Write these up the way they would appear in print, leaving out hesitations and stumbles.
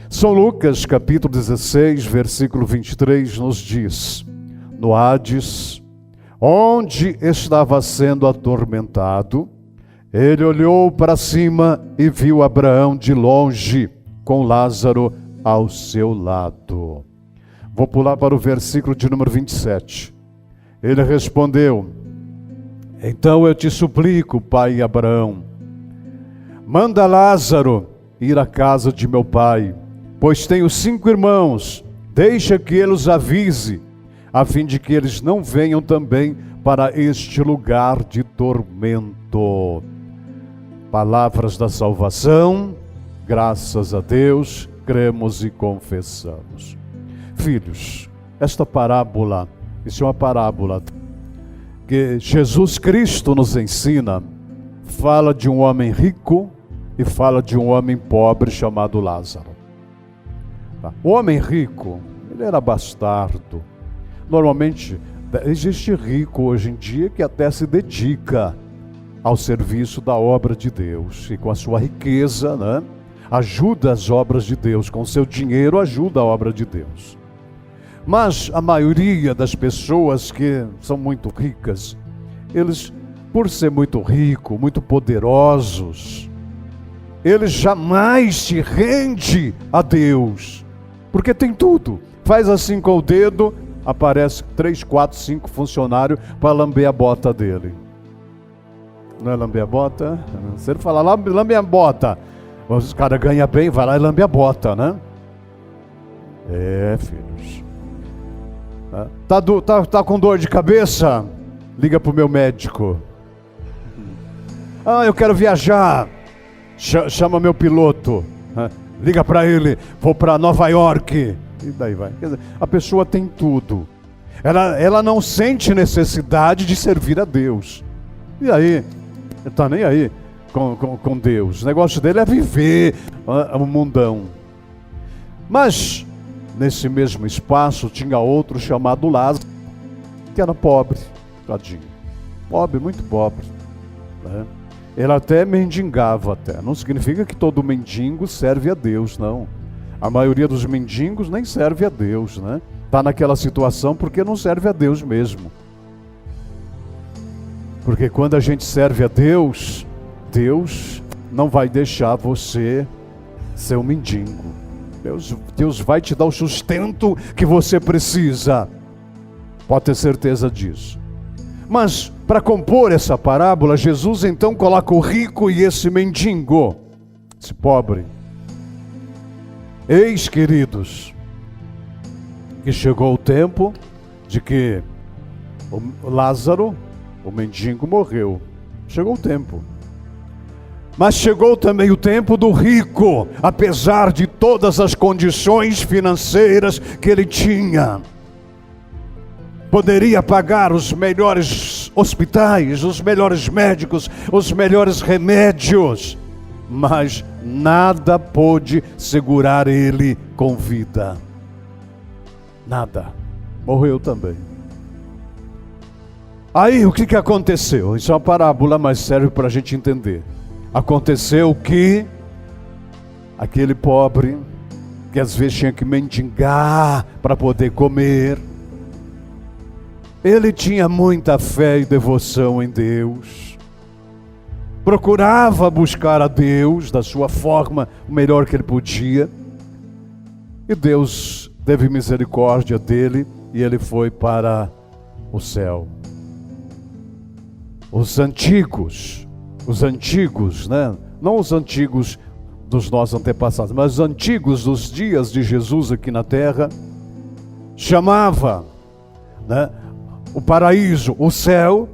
São Lucas, capítulo 16, versículo 23, nos diz: no Hades, onde estava sendo atormentado, ele olhou para cima e viu Abraão de longe, com Lázaro ao seu lado. Vou pular para o versículo de número 27. Ele respondeu: então eu te suplico, pai Abraão, manda Lázaro ir à casa de meu pai, pois tenho 5 irmãos, deixa que ele os avise, a fim de que eles não venham também para este lugar de tormento. Palavras da salvação, graças a Deus, cremos e confessamos. Filhos, esta parábola, isso é uma parábola que Jesus Cristo nos ensina, fala de um homem rico e fala de um homem pobre chamado Lázaro. O homem rico, ele era bastardo. Normalmente, existe rico hoje em dia que até se dedica ao serviço da obra de Deus. E com a sua riqueza, né, ajuda as obras de Deus. Com seu dinheiro, ajuda a obra de Deus. Mas a maioria das pessoas que são muito ricas, eles, por ser muito ricos, muito poderosos, eles jamais se rendem a Deus. Porque tem tudo. Faz assim com o dedo, aparece 3, 4, 5 funcionários para lamber a bota dele. Não é lamber a bota? Se ele falar, lambe a bota, os caras ganham bem, vai lá e lambe a bota, né? Filhos. Tá com dor de cabeça? Liga para o meu médico. Eu quero viajar. Chama meu piloto. Liga para ele, vou para Nova York. E daí vai. Quer dizer, a pessoa tem tudo. Ela não sente necessidade de servir a Deus. E aí? Ele está nem aí com Deus. O negócio dele é viver o mundão. Mas, nesse mesmo espaço, tinha outro chamado Lázaro, que era pobre, tadinho. Pobre, muito pobre. Né? Ele até mendigava até. Não significa que todo mendigo serve a Deus, não. A maioria dos mendigos nem serve a Deus, né? Está naquela situação porque não serve a Deus mesmo. Porque quando a gente serve a Deus, Deus não vai deixar você ser um mendigo. Deus vai te dar o sustento que você precisa. Pode ter certeza disso. Mas, para compor essa parábola, Jesus então coloca o rico e esse mendigo, esse pobre. Eis, queridos, que chegou o tempo de que o Lázaro, o mendigo, morreu. Chegou o tempo. Mas chegou também o tempo do rico, apesar de todas as condições financeiras que ele tinha. Poderia pagar os melhores hospitais, os melhores médicos, os melhores remédios, mas nada pôde segurar ele com vida. Nada. Morreu também. Aí o que aconteceu? Isso é uma parábola, mas serve para a gente entender. Aconteceu que aquele pobre, que às vezes tinha que mendigar para poder comer, ele tinha muita fé e devoção em Deus, procurava buscar a Deus da sua forma, o melhor que ele podia, e Deus teve misericórdia dele, e ele foi para o céu. Os antigos, né? Não os antigos dos nossos antepassados, mas os antigos dos dias de Jesus aqui na terra, chamava, né, o paraíso, o céu,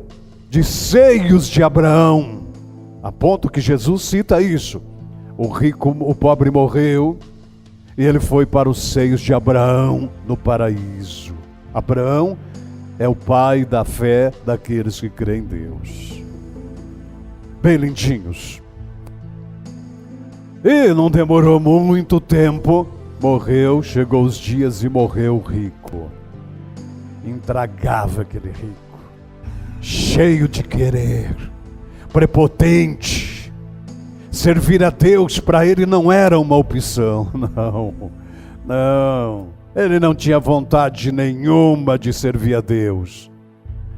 de seios de Abraão, a ponto que Jesus cita isso. O rico, o pobre morreu, e ele foi para os seios de Abraão no paraíso. Abraão é o pai da fé daqueles que creem em Deus. Bem lindinhos. E não demorou muito tempo, morreu, chegou os dias e morreu o rico. Intragável aquele rico, cheio de querer, prepotente, Servir a Deus para ele não era uma opção, não. Ele não tinha vontade nenhuma de servir a Deus.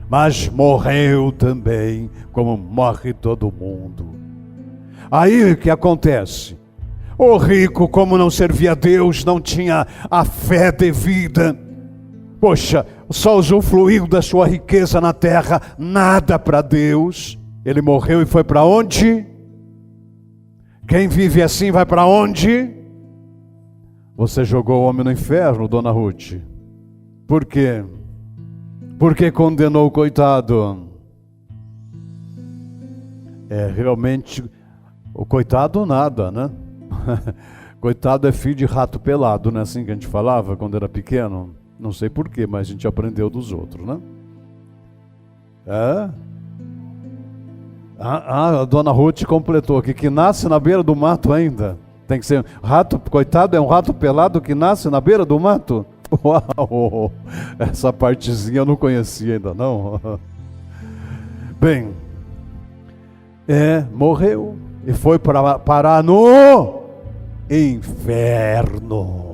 Mas morreu também, como morre todo mundo. Aí o que acontece? O rico, como não servia a Deus, não tinha a fé devida. Poxa, só usufruiu da sua riqueza na terra, nada para Deus. Ele morreu e foi para onde? Quem vive assim vai para onde? Você jogou o homem no inferno, dona Ruth. Por quê? Porque condenou o coitado. Realmente, o coitado nada, né? Coitado é filho de rato pelado, não é assim que a gente falava quando era pequeno? Não sei porquê, mas a gente aprendeu dos outros, né? A dona Ruth completou aqui, que nasce na beira do mato ainda. Tem que ser rato, coitado, é um rato pelado que nasce na beira do mato? Uau, essa partezinha eu não conhecia ainda não. Bem, morreu e foi parar no inferno.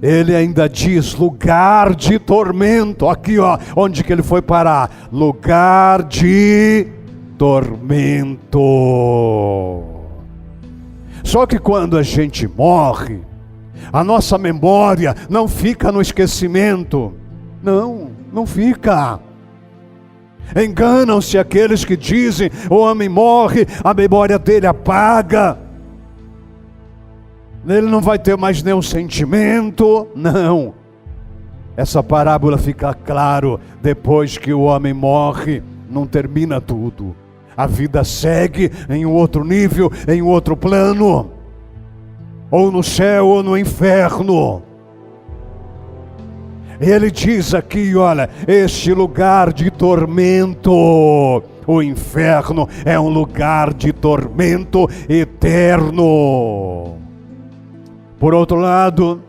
Ele ainda diz lugar de tormento. Aqui ó, onde que ele foi parar? Lugar de tormento. Só que quando a gente morre, a nossa memória não fica no esquecimento. Não fica. Enganam-se aqueles que dizem, o homem morre, a memória dele apaga. Ele não vai ter mais nenhum sentimento. Não. Essa parábola fica claro, depois que o homem morre, não termina tudo. A vida segue em um outro nível, em um outro plano. Ou no céu ou no inferno. Ele diz aqui, olha, este lugar de tormento, o inferno é um lugar de tormento eterno. Por outro lado,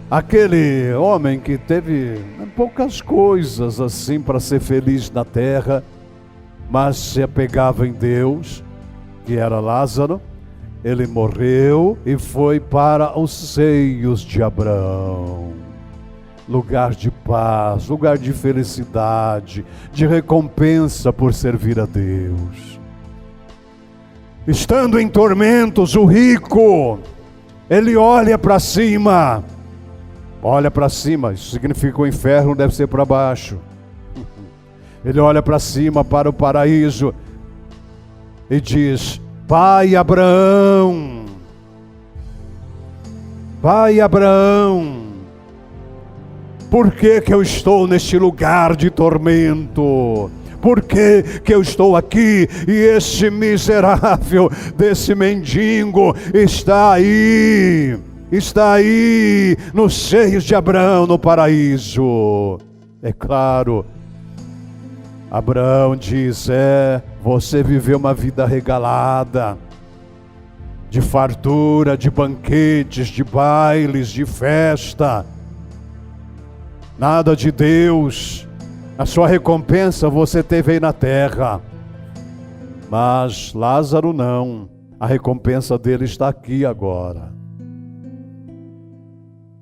aquele homem que teve poucas coisas assim para ser feliz na terra, mas se apegava em Deus, que era Lázaro, ele morreu e foi para os seios de Abraão. Lugar de paz, lugar de felicidade, de recompensa por servir a Deus. Estando em tormentos, o rico, ele olha para cima. Olha para cima, isso significa que o inferno deve ser para baixo. Ele olha para cima, para o paraíso, e diz, Pai Abraão, por que que eu estou neste lugar de tormento? Por que que eu estou aqui e esse miserável desse mendigo está aí nos seios de Abraão no paraíso? É claro, Abraão diz, você viveu uma vida regalada, de fartura, de banquetes, de bailes, de festa, nada de Deus. A sua recompensa você teve aí na terra. Mas Lázaro não, a recompensa dele está aqui agora.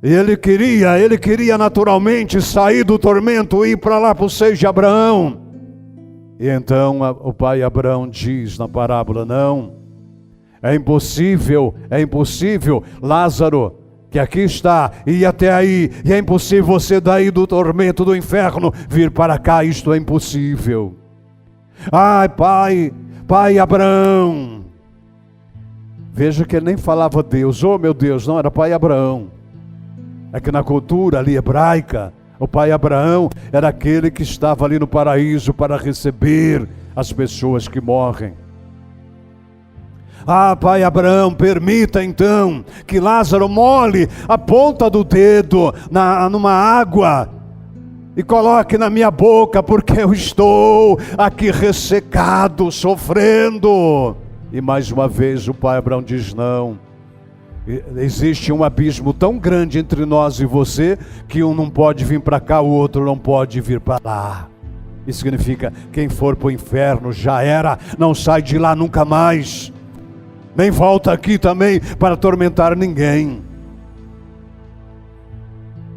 E ele queria naturalmente sair do tormento e ir para lá para os seios de Abraão. E então o pai Abraão diz na parábola, não, é impossível, Lázaro, que aqui está, e até aí, e é impossível você daí do tormento do inferno vir para cá, isto é impossível. Ai, pai Abraão. Veja que ele nem falava Deus, oh meu Deus, não, era pai Abraão. É que na cultura ali hebraica, o pai Abraão era aquele que estava ali no paraíso para receber as pessoas que morrem. Ah, pai Abraão, permita então que Lázaro molhe a ponta do dedo numa água e coloque na minha boca, porque eu estou aqui ressecado, sofrendo. E mais uma vez o pai Abraão diz, não. Existe um abismo tão grande entre nós e você, que um não pode vir para cá, o outro não pode vir para lá. Isso significa, quem for para o inferno já era, não sai de lá nunca mais, nem volta aqui também para atormentar ninguém.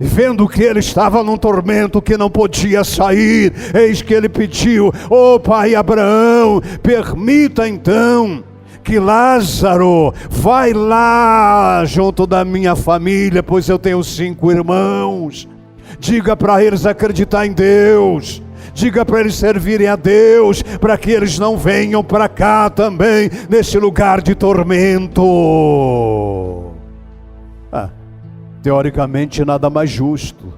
E vendo que ele estava num tormento que não podia sair, eis que ele pediu: ó pai Abraão, permita então que Lázaro vai lá junto da minha família, pois eu tenho 5 irmãos. Diga para eles acreditar em Deus, diga para eles servirem a Deus, para que eles não venham para cá também, nesse lugar de tormento. Teoricamente nada mais justo.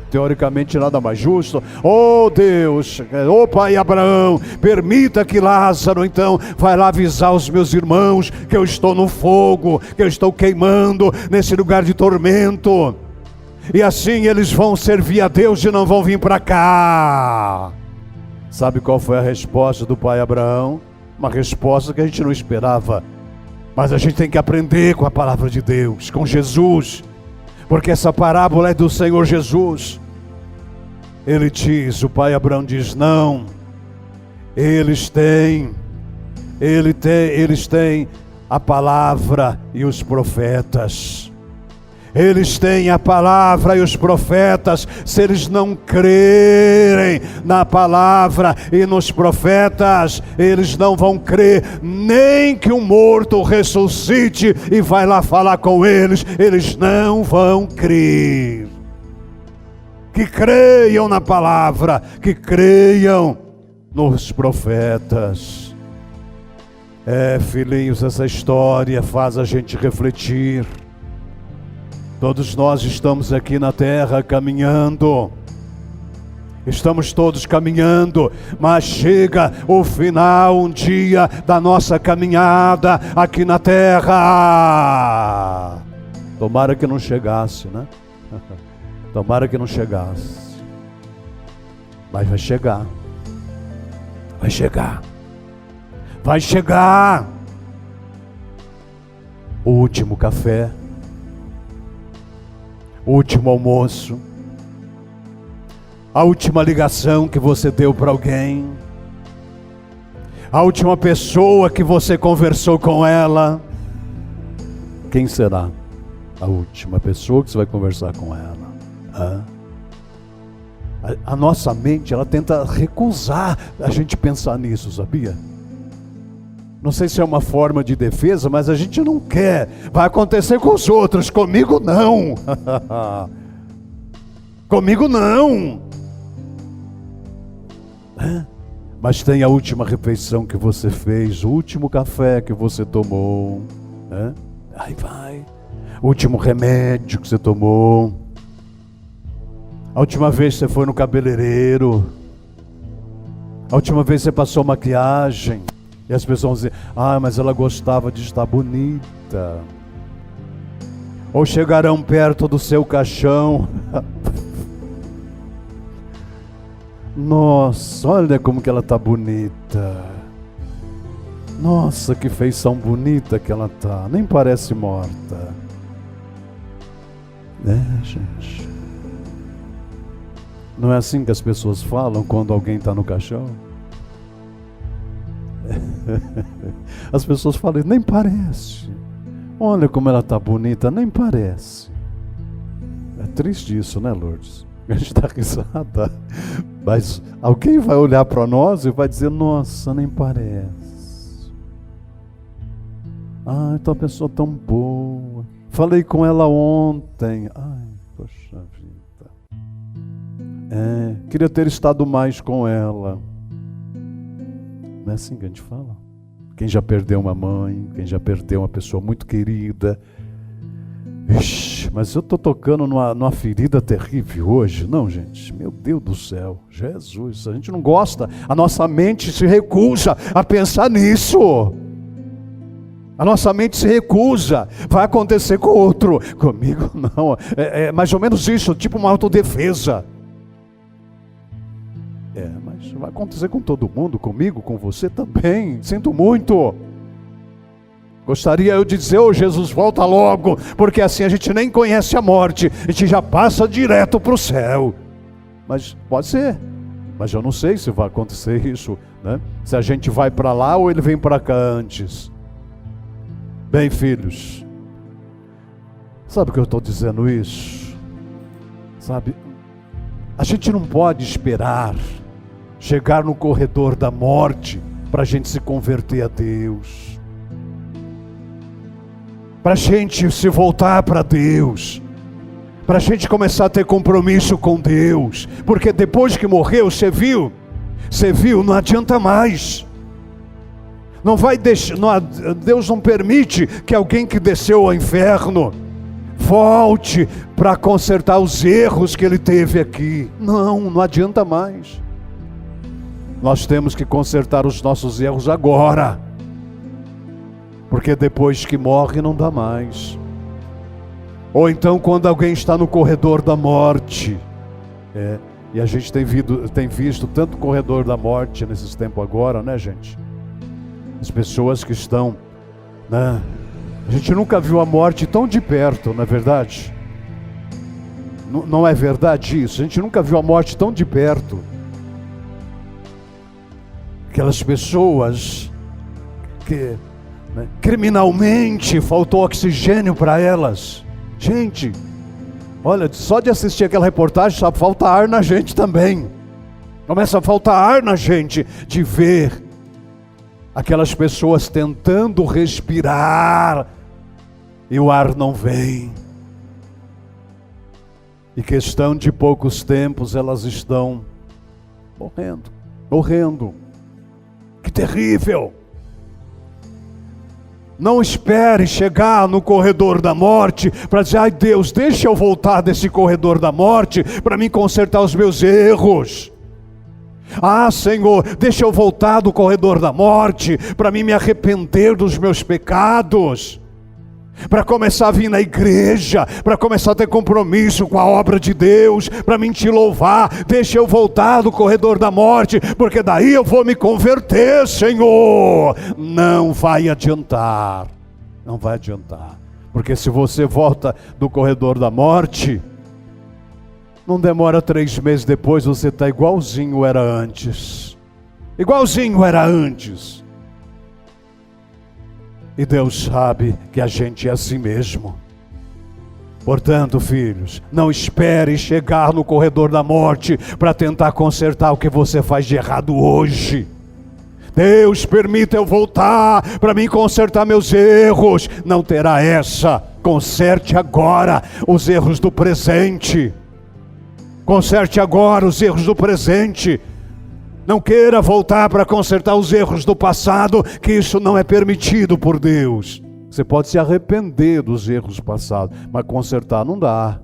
Teoricamente nada mais justo. Oh Deus, oh pai Abraão, permita que Lázaro então vai lá avisar os meus irmãos que eu estou no fogo, que eu estou queimando nesse lugar de tormento, e assim eles vão servir a Deus e não vão vir para cá. Sabe qual foi a resposta do pai Abraão? Uma resposta que a gente não esperava, mas a gente tem que aprender com a palavra de Deus, com Jesus, porque essa parábola é do Senhor Jesus. Ele diz, o pai Abraão diz: não, eles têm a palavra e os profetas. Eles têm a palavra e os profetas. Se eles não crerem na palavra e nos profetas, eles não vão crer nem que um morto ressuscite e vai lá falar com eles. Eles não vão crer. Que creiam na palavra, que creiam nos profetas. Filhinhos, essa história faz a gente refletir. Todos nós estamos aqui na terra caminhando, estamos todos caminhando, mas chega o final um dia da nossa caminhada aqui na terra. Tomara que não chegasse, né? Tomara que não chegasse, mas vai chegar, vai chegar, vai chegar o último café, o último almoço, a última ligação que você deu para alguém, a última pessoa que você conversou com ela. Quem será a última pessoa que você vai conversar com ela? A nossa mente, ela tenta recusar a gente pensar nisso, sabia? Não sei se é uma forma de defesa, mas a gente não quer. Vai acontecer com os outros, comigo não. Comigo não. Mas tem a última refeição que você fez, o último café que você tomou. Aí vai. O último remédio que você tomou. A última vez que você foi no cabeleireiro. A última vez que você passou maquiagem. E as pessoas vão dizer: mas ela gostava de estar bonita. Ou chegarão perto do seu caixão. Nossa, olha como que ela está bonita. Nossa, que feição bonita que ela está. Nem parece morta. Gente. Não é assim que as pessoas falam quando alguém está no caixão? As pessoas falam: nem parece. Olha como ela está bonita, nem parece. É triste isso, né, Lourdes? A gente está risada, mas alguém vai olhar para nós e vai dizer: nossa, nem parece. Então a pessoa tão boa. Falei com ela ontem. Poxa vida. Queria ter estado mais com ela. Não é assim que a gente fala? Quem já perdeu uma mãe, quem já perdeu uma pessoa muito querida. Ixi, mas eu estou tocando numa ferida terrível hoje. Não, gente, meu Deus do céu, Jesus, a gente não gosta, a nossa mente se recusa a pensar nisso. A nossa mente se recusa. Vai acontecer com outro, comigo não. É mais ou menos isso, tipo uma autodefesa. Mas vai acontecer com todo mundo, comigo, com você também. Sinto muito. Gostaria eu de dizer: Jesus, volta logo, porque assim a gente nem conhece a morte, a gente já passa direto para o céu. Mas pode ser, Mas eu não sei se vai acontecer isso, né? Se a gente vai para lá ou ele vem para cá antes. Bem, filhos, sabe o que eu estou dizendo isso? Sabe, a gente não pode esperar chegar no corredor da morte para a gente se converter a Deus, para a gente se voltar para Deus, para a gente começar a ter compromisso com Deus, porque depois que morreu, você viu, não adianta mais. Não vai deixar, Deus não permite que alguém que desceu ao inferno volte para consertar os erros que ele teve aqui. Não adianta mais. Nós temos que consertar os nossos erros agora, porque depois que morre não dá mais. Ou então quando alguém está no corredor da morte, e a gente tem visto tanto corredor da morte nesses tempos agora, né, gente? As pessoas que estão, né? A gente nunca viu a morte tão de perto, não é verdade? Não é verdade isso? A gente nunca viu a morte tão de perto. Aquelas pessoas que, né, criminalmente faltou oxigênio para elas. Gente, olha, só de assistir aquela reportagem só falta ar na gente também. Começa a faltar ar na gente de ver aquelas pessoas tentando respirar e o ar não vem. E questão de poucos tempos elas estão morrendo. Que terrível! Não espere chegar no corredor da morte para dizer: ai Deus, deixa eu voltar desse corredor da morte para me consertar os meus erros. Ah, Senhor, deixa eu voltar do corredor da morte para mim me arrepender dos meus pecados, para começar a vir na igreja, para começar a ter compromisso com a obra de Deus, para mim te louvar. Deixa eu voltar do corredor da morte, porque daí eu vou me converter, Senhor. Não vai adiantar, porque se você volta do corredor da morte, não demora 3 meses depois, você está igualzinho era antes. E Deus sabe que a gente é assim mesmo. Portanto, filhos, não espere chegar no corredor da morte para tentar consertar o que você faz de errado hoje. Deus, permita eu voltar para mim consertar meus erros. Não terá essa. Conserte agora os erros do presente. Conserte agora os erros do presente. Não queira voltar para consertar os erros do passado, que isso não é permitido por Deus. Você pode se arrepender dos erros passados, mas consertar não dá.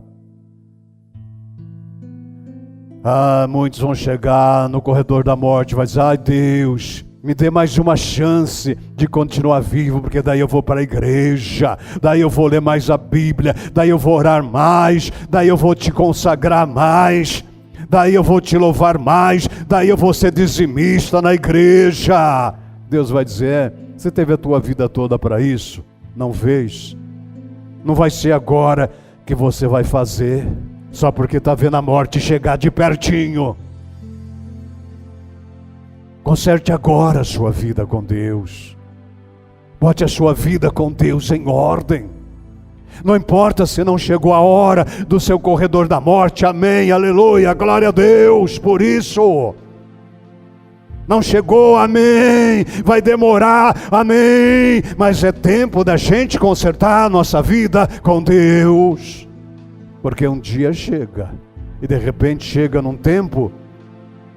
Muitos vão chegar no corredor da morte e vai dizer: ai Deus, me dê mais uma chance de continuar vivo, porque daí eu vou para a igreja, daí eu vou ler mais a Bíblia, daí eu vou orar mais, daí eu vou te consagrar mais, daí eu vou te louvar mais, daí eu vou ser dizimista na igreja. Deus vai dizer: você teve a tua vida toda para isso? Não fez? Não vai ser agora que você vai fazer, só porque está vendo a morte chegar de pertinho. Conserte agora a sua vida com Deus. Bote a sua vida com Deus em ordem. Não importa se não chegou a hora do seu corredor da morte. Amém, aleluia, glória a Deus por isso. Não chegou, amém, vai demorar, amém, mas é tempo da gente consertar a nossa vida com Deus. Porque um dia chega, e de repente chega num tempo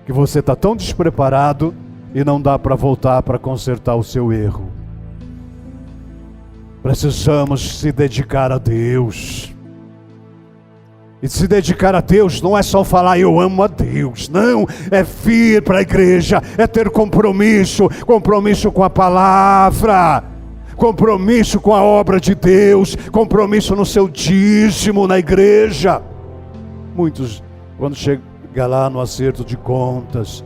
que você está tão despreparado e não dá para voltar para consertar o seu erro. Precisamos se dedicar a Deus. E se dedicar a Deus não é só falar eu amo a Deus. Não, é vir para a igreja, é ter compromisso com a palavra, compromisso com a obra de Deus, compromisso no seu dízimo na igreja. Muitos, quando chega lá no acerto de contas,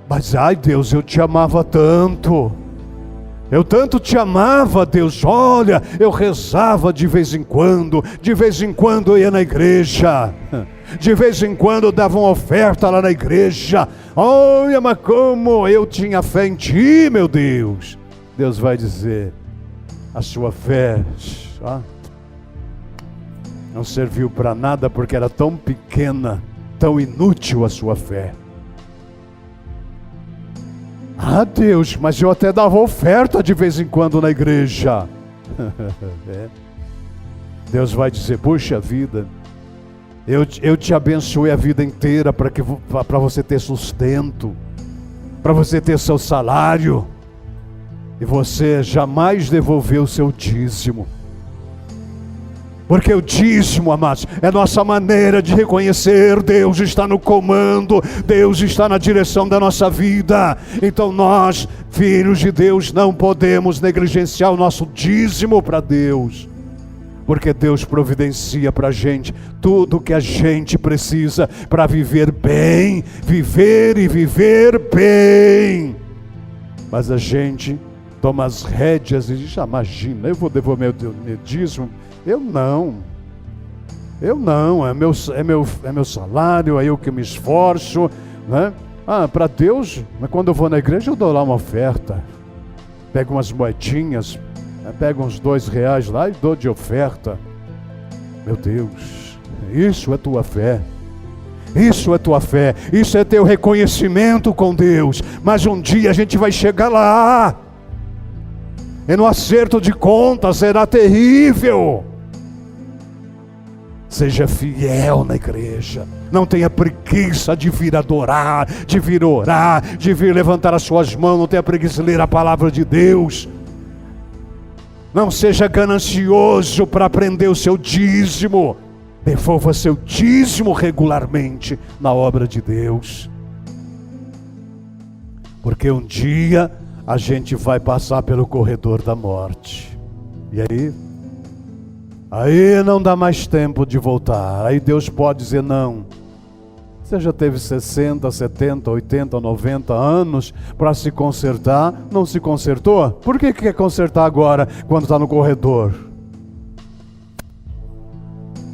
mas ai Deus, eu te amava tanto. Eu tanto te amava, Deus, olha, eu rezava de vez em quando eu ia na igreja, de vez em quando eu dava uma oferta lá na igreja, olha, mas como eu tinha fé em ti, meu Deus. Deus vai dizer, a sua fé não serviu para nada, porque era tão pequena, tão inútil a sua fé. Ah, Deus, mas eu até dava oferta de vez em quando na igreja. Deus vai dizer, puxa vida, eu te abençoei a vida inteira para você ter sustento, para você ter seu salário, e você jamais devolveu o seu dízimo. Porque o dízimo, amados, é nossa maneira de reconhecer Deus está no comando, Deus está na direção da nossa vida. Então nós, filhos de Deus, não podemos negligenciar o nosso dízimo para Deus, porque Deus providencia para a gente tudo que a gente precisa para viver bem, viver e viver bem. Mas a gente toma as rédeas e diz, imagina, eu vou devolver meu dízimo. Eu não, é meu salário, é eu que me esforço, né? Para Deus, mas quando eu vou na igreja eu dou lá uma oferta, pego umas moedinhas, pego uns R$2 lá e dou de oferta. Meu Deus, isso é tua fé. Isso é tua fé, isso é teu reconhecimento com Deus. Mas um dia a gente vai chegar lá, e no acerto de contas será terrível. Seja fiel na igreja. Não tenha preguiça de vir adorar, de vir orar, de vir levantar as suas mãos. Não tenha preguiça de ler a palavra de Deus. Não seja ganancioso para aprender o seu dízimo. Devolva seu dízimo regularmente na obra de Deus. Porque um dia a gente vai passar pelo corredor da morte. E aí não dá mais tempo de voltar. Aí Deus pode dizer não. Você já teve 60, 70, 80, 90 anos para se consertar, não se consertou? Por que quer consertar agora, quando está no corredor?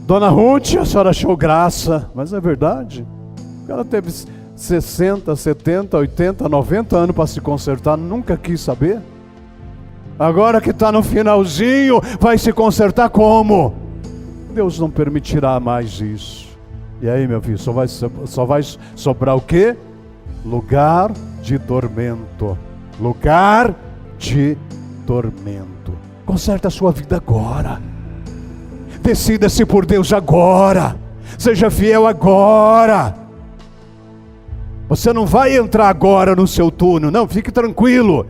Dona Ruth, a senhora achou graça, mas é verdade. Ela teve 60, 70, 80, 90 anos para se consertar, nunca quis saber. Agora que está no finalzinho, vai se consertar como? Deus não permitirá mais isso. E aí, meu filho, só vai sobrar o quê? Lugar de tormento. Lugar de tormento. Conserta a sua vida agora. Decida-se por Deus agora. Seja fiel agora. Você não vai entrar agora no seu túnel, não, fique tranquilo.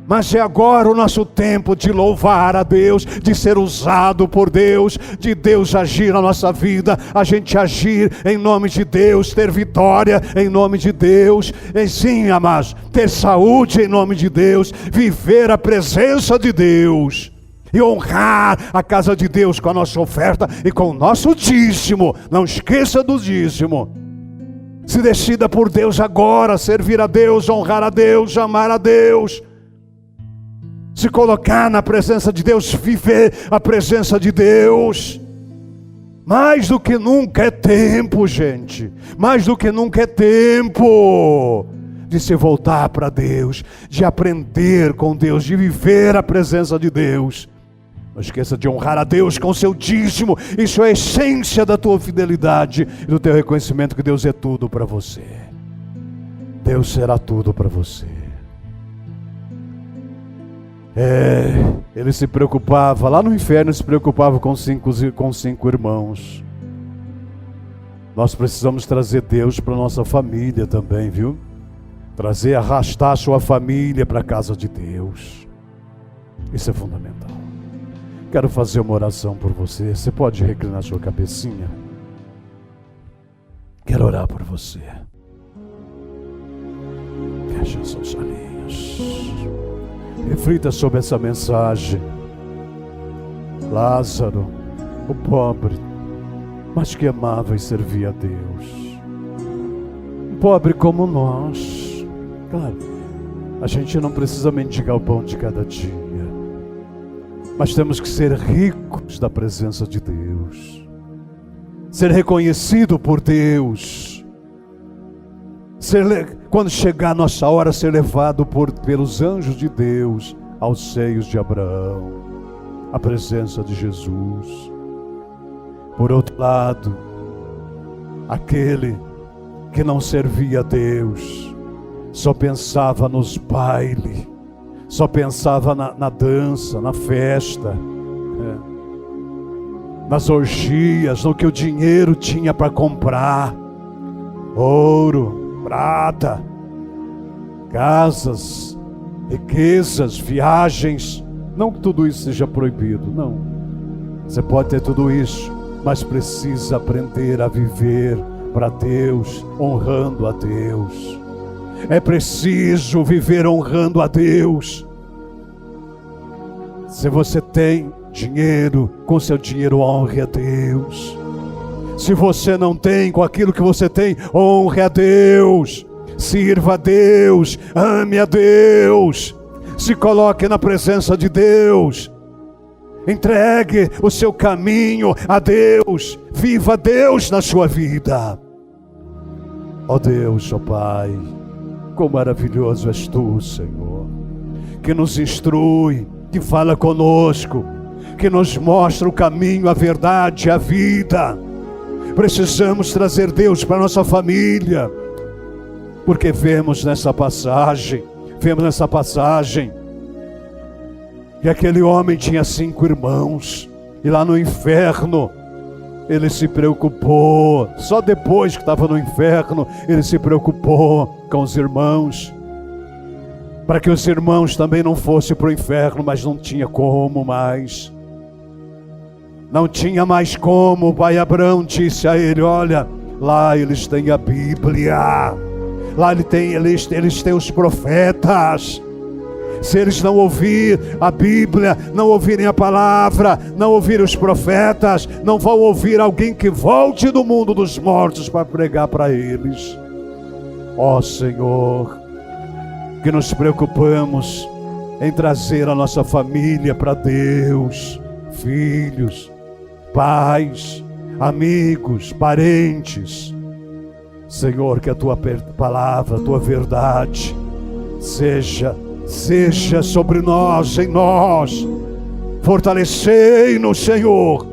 Mas é agora o nosso tempo de louvar a Deus, de ser usado por Deus, de Deus agir na nossa vida, a gente agir em nome de Deus, ter vitória em nome de Deus, e sim, amados, ter saúde em nome de Deus, viver a presença de Deus e honrar a casa de Deus com a nossa oferta e com o nosso dízimo. Não esqueça do dízimo. Se decida por Deus agora, servir a Deus, honrar a Deus, amar a Deus. Se colocar na presença de Deus, viver a presença de Deus. Mais do que nunca é tempo, gente. Mais do que nunca é tempo de se voltar para Deus, de aprender com Deus, de viver a presença de Deus. Não esqueça de honrar a Deus com o seu dízimo. Isso é a essência da tua fidelidade e do teu reconhecimento que Deus é tudo para você. Deus será tudo para você. Ele se preocupava, lá no inferno se preocupava com cinco irmãos. Nós precisamos trazer Deus para a nossa família também, viu? Arrastar a sua família para a casa de Deus. Isso é fundamental. Quero fazer uma oração por você. Você pode reclinar sua cabecinha? Quero orar por você. Feche os seus olhinhos. Reflita sobre essa mensagem. Lázaro, o pobre, mas que amava e servia a Deus. Um pobre como nós. Claro, A gente não precisa mendigar o pão de cada dia, mas temos que ser ricos da presença de Deus, ser reconhecido por Deus, quando chegar a nossa hora, ser levado pelos anjos de Deus aos seios de Abraão, a presença de Jesus. Por outro lado, aquele que não servia a Deus, só pensava nos bailes, só pensava na dança, na festa, nas orgias, no que o dinheiro tinha para comprar, ouro, prata, casas, riquezas, viagens. Não que tudo isso seja proibido, não. Você pode ter tudo isso, mas precisa aprender a viver para Deus, honrando a Deus. É preciso viver honrando a Deus. Se você tem dinheiro, com seu dinheiro honre a Deus. Se você não tem, com aquilo que você tem, honre a Deus. Sirva a Deus, ame a Deus, se coloque na presença de Deus. Entregue o seu caminho a Deus. Viva Deus na sua vida. Ó Deus, ó Pai, quão maravilhoso és Tu, Senhor, que nos instrui, que fala conosco, que nos mostra o caminho, a verdade, a vida. Precisamos trazer Deus para a nossa família, porque vemos nessa passagem, que aquele homem tinha 5 irmãos, e lá no inferno, ele se preocupou, só depois que estava no inferno, ele se preocupou com os irmãos, para que os irmãos também não fossem para o inferno, mas não tinha como mais. Não tinha mais como. O pai Abraão disse a ele: olha, lá eles têm a Bíblia, lá eles têm os profetas. Se eles não ouvirem a Bíblia, não ouvirem a palavra, não ouvirem os profetas, não vão ouvir alguém que volte do mundo dos mortos para pregar para eles. Ó Senhor, que nos preocupamos em trazer a nossa família para Deus, filhos, pais, amigos, parentes. Senhor, que a Tua palavra, a Tua verdade seja sobre nós, em nós. Fortalecei-nos, Senhor,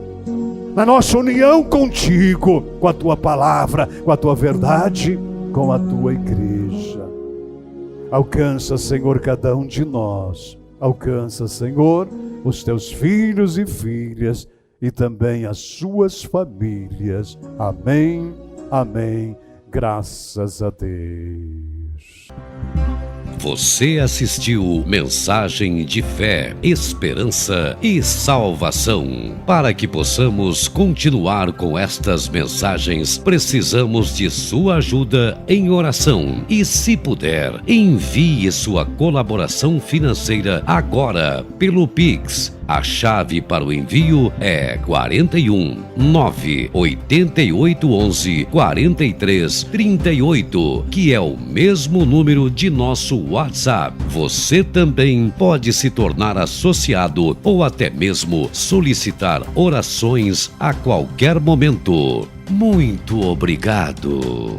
na nossa união contigo, com a Tua palavra, com a Tua verdade, com a Tua igreja. Alcança, Senhor, cada um de nós. Alcança, Senhor, os Teus filhos e filhas e também as suas famílias. Amém, amém. Graças a Deus. Você assistiu Mensagem de Fé, Esperança e Salvação. Para que possamos continuar com estas mensagens, precisamos de sua ajuda em oração. E se puder, envie sua colaboração financeira agora pelo Pix. A chave para o envio é 41 988 11 43 38, que é o mesmo número de nosso WhatsApp. Você também pode se tornar associado ou até mesmo solicitar orações a qualquer momento. Muito obrigado.